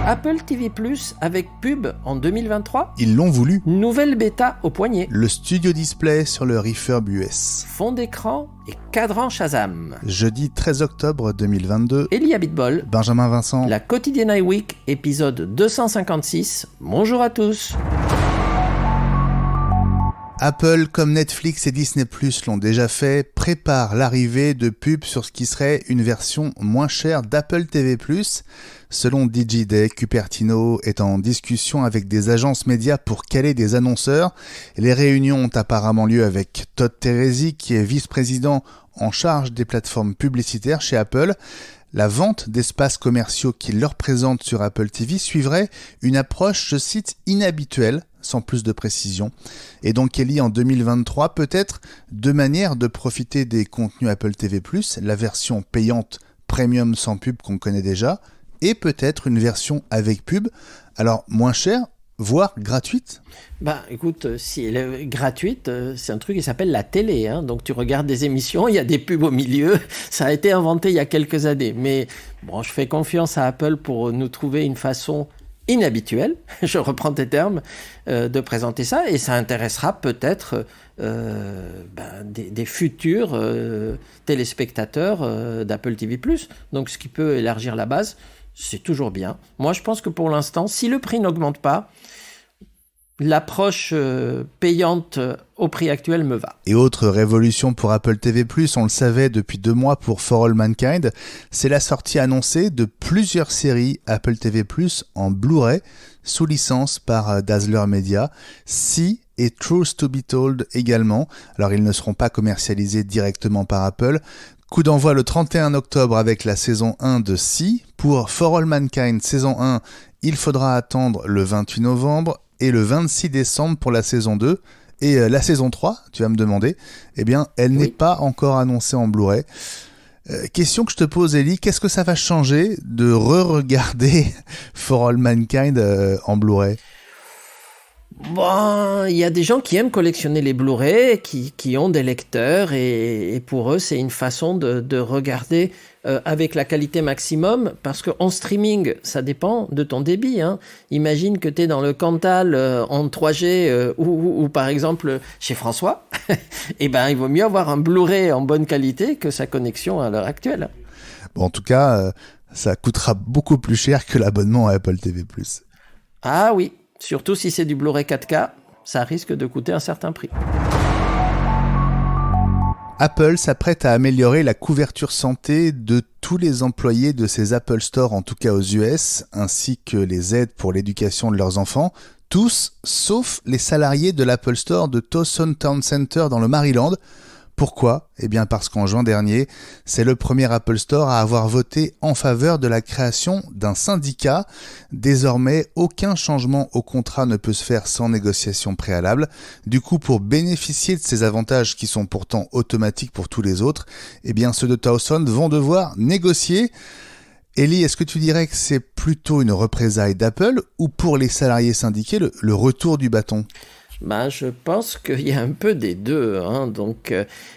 Apple TV+ avec pub en 2023. Ils l'ont voulu. Nouvelle bêta au poignet. Le Studio Display sur le Refurb US. Fond d'écran et cadran Shazam. Jeudi 13 octobre 2022. Elie Abitbol. Benjamin Vincent. La Quotidienne iWeek, épisode 256. Bonjour à tous. Apple, comme Netflix et Disney+, l'ont déjà fait, prépare l'arrivée de pubs sur ce qui serait une version moins chère d'Apple TV+. Selon Digiday, Cupertino est en discussion avec des agences médias pour caler des annonceurs. Les réunions ont apparemment lieu avec Todd Teresi, qui est vice-président en charge des plateformes publicitaires chez Apple. La vente d'espaces commerciaux qu'il leur présente sur Apple TV suivrait une approche, je cite, inhabituelle, sans plus de précision. Et donc Elie, en 2023, peut-être deux manières de profiter des contenus Apple TV+, la version payante premium sans pub qu'on connaît déjà, et peut-être une version avec pub, alors moins chère, voire gratuite. Écoute, si elle est gratuite, c'est un truc qui s'appelle la télé. Donc tu regardes des émissions, il y a des pubs au milieu. Ça a été inventé il y a quelques années. Mais bon, je fais confiance à Apple pour nous trouver une façon inhabituelle, je reprends tes termes, de présenter ça. Et ça intéressera peut-être des futurs téléspectateurs d'Apple TV+. Donc ce qui peut élargir la base, c'est toujours bien. Moi, je pense que pour l'instant, si le prix n'augmente pas, l'approche payante au prix actuel me va. Et autre révolution pour Apple TV+, on le savait depuis 2 mois pour For All Mankind, c'est la sortie annoncée de plusieurs séries Apple TV+, en Blu-ray, sous licence par Dazzler Media. Si et Truth to be Told également. Alors ils ne seront pas commercialisés directement par Apple. Coup d'envoi le 31 octobre avec la saison 1 de Si. Pour For All Mankind saison 1, il faudra attendre le 28 novembre et le 26 décembre pour la saison 2. Et la saison 3, tu vas me demander, elle n'est pas encore annoncée en Blu-ray. Question que je te pose, Elie, qu'est-ce que ça va changer de re-regarder For All Mankind en Blu-ray ? Bon, il y a des gens qui aiment collectionner les Blu-ray, qui ont des lecteurs, et pour eux, c'est une façon de regarder avec la qualité maximum, parce qu'en streaming, ça dépend de ton débit. Imagine que tu es dans le Cantal en 3G ou par exemple chez François, il vaut mieux avoir un Blu-ray en bonne qualité que sa connexion à l'heure actuelle. Bon, en tout cas, ça coûtera beaucoup plus cher que l'abonnement à Apple TV+. Ah oui. Surtout si c'est du Blu-ray 4K, ça risque de coûter un certain prix. Apple s'apprête à améliorer la couverture santé de tous les employés de ses Apple Store, en tout cas aux US, ainsi que les aides pour l'éducation de leurs enfants. Tous, sauf les salariés de l'Apple Store de Towson Town Center dans le Maryland. Pourquoi ? Parce qu'en juin dernier, c'est le premier Apple Store à avoir voté en faveur de la création d'un syndicat. Désormais, aucun changement au contrat ne peut se faire sans négociation préalable. Du coup, pour bénéficier de ces avantages qui sont pourtant automatiques pour tous les autres, ceux de Towson vont devoir négocier. Elie, est-ce que tu dirais que c'est plutôt une représaille d'Apple ou pour les salariés syndiqués le retour du bâton ? Je pense qu'il y a un peu des deux. Donc,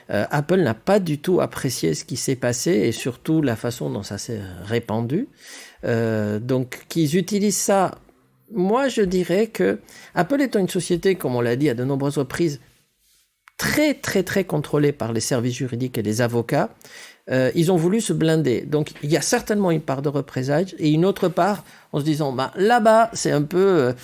Apple n'a pas du tout apprécié ce qui s'est passé et surtout la façon dont ça s'est répandu. Donc, qu'ils utilisent ça, moi je dirais que Apple étant une société, comme on l'a dit à de nombreuses reprises, très très très contrôlée par les services juridiques et les avocats, ils ont voulu se blinder. Donc, il y a certainement une part de représailles et une autre part en se disant, là-bas, c'est un peu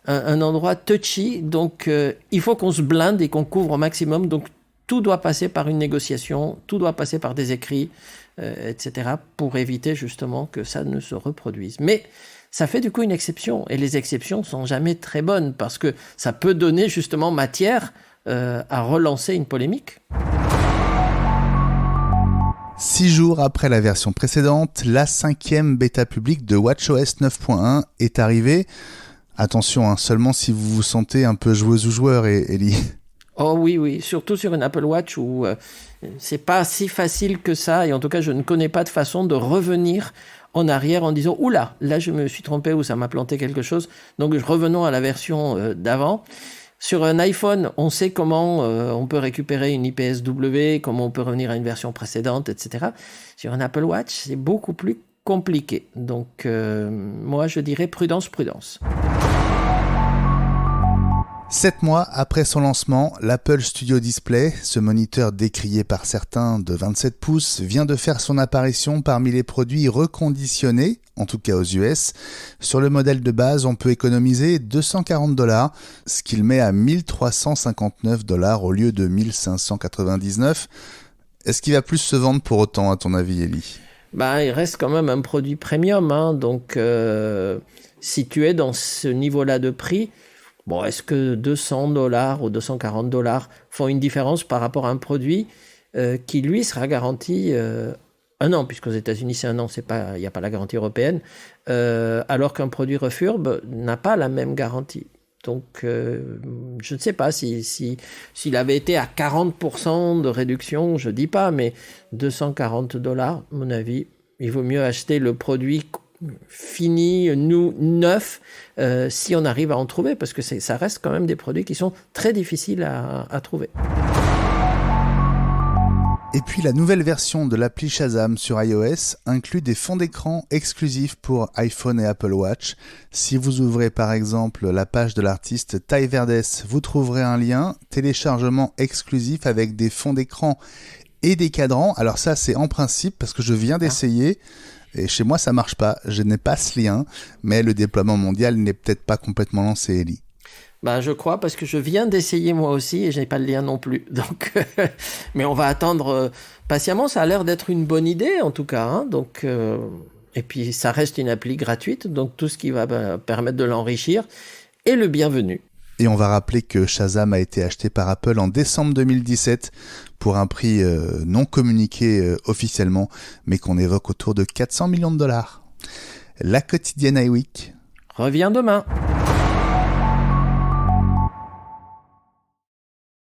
un endroit touchy, donc il faut qu'on se blinde et qu'on couvre au maximum. Donc, tout doit passer par une négociation, tout doit passer par des écrits, etc., pour éviter justement que ça ne se reproduise. Mais ça fait du coup une exception, et les exceptions sont jamais très bonnes, parce que ça peut donner justement matière à relancer une polémique. 6 jours après la version précédente, la 5e bêta publique de WatchOS 9.1 est arrivée. Attention, seulement si vous vous sentez un peu joueuse ou joueur, Elie. Oh oui, surtout sur une Apple Watch où c'est pas si facile que ça, et en tout cas je ne connais pas de façon de revenir en arrière en disant « Oula, là je me suis trompé ou ça m'a planté quelque chose ». Donc revenons à la version d'avant. Sur un iPhone, on sait comment on peut récupérer une IPSW, comment on peut revenir à une version précédente, etc. Sur un Apple Watch, c'est beaucoup plus compliqué. Donc, moi, je dirais prudence, prudence. 7 mois après son lancement, l'Apple Studio Display, ce moniteur décrié par certains de 27 pouces, vient de faire son apparition parmi les produits reconditionnés, en tout cas aux US. Sur le modèle de base, on peut économiser $240, ce qui le met à $1 359 au lieu de 1 599. Est-ce qu'il va plus se vendre pour autant, à ton avis, Elie ? Il reste quand même un produit premium, donc si tu es dans ce niveau-là de prix, est-ce que $200 ou $240 font une différence par rapport à un produit qui, lui, sera garanti 1 an, puisqu'aux États-Unis, c'est 1 an, il n'y a pas la garantie européenne, alors qu'un produit refurb n'a pas la même garantie. Donc, je ne sais pas s'il avait été à 40% de réduction, je ne dis pas, mais $240, à mon avis, il vaut mieux acheter le produit fini, neuf, si on arrive à en trouver, parce que ça reste quand même des produits qui sont très difficiles à trouver. Et puis la nouvelle version de l'appli Shazam sur iOS inclut des fonds d'écran exclusifs pour iPhone et Apple Watch. Si vous ouvrez par exemple la page de l'artiste Tai Verdes, vous trouverez un lien téléchargement exclusif avec des fonds d'écran et des cadrans. Alors ça, c'est en principe parce que je viens d'essayer. Et chez moi, ça marche pas. Je n'ai pas ce lien, mais le déploiement mondial n'est peut-être pas complètement lancé, Elie. Je crois, parce que je viens d'essayer moi aussi et je n'ai pas le lien non plus. Donc, mais on va attendre patiemment. Ça a l'air d'être une bonne idée en tout cas. Donc, et puis ça reste une appli gratuite, donc tout ce qui va permettre de l'enrichir est le bienvenu. Et on va rappeler que Shazam a été acheté par Apple en décembre 2017 pour un prix non communiqué officiellement, mais qu'on évoque autour de $400 millions. La quotidienne iWeek revient demain.